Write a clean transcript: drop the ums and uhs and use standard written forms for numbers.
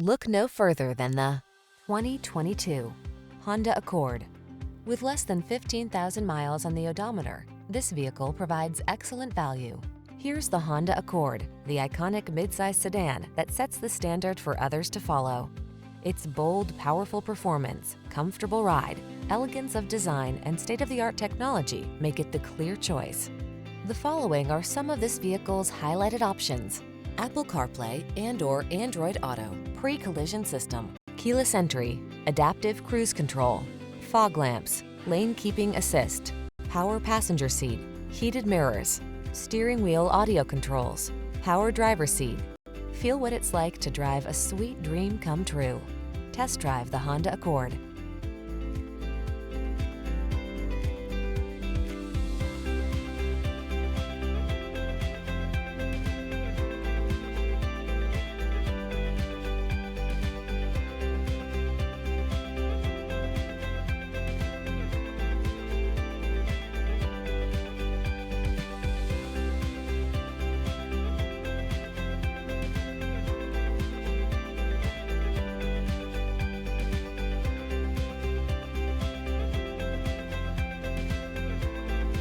Look no further than the 2022 Honda Accord. With less than 15,000 miles on the odometer, this vehicle provides excellent value. Here's the Honda Accord, the iconic midsize sedan that sets the standard for others to follow. Its bold, powerful performance, comfortable ride, elegance of design, and state-of-the-art technology make it the clear choice. The following are some of this vehicle's highlighted options: Apple CarPlay and/or Android Auto, pre-collision system, keyless entry, adaptive cruise control, fog lamps, lane keeping assist, power passenger seat, heated mirrors, steering wheel audio controls, power driver seat. Feel what it's like to drive a sweet dream come true. Test drive the Honda Accord.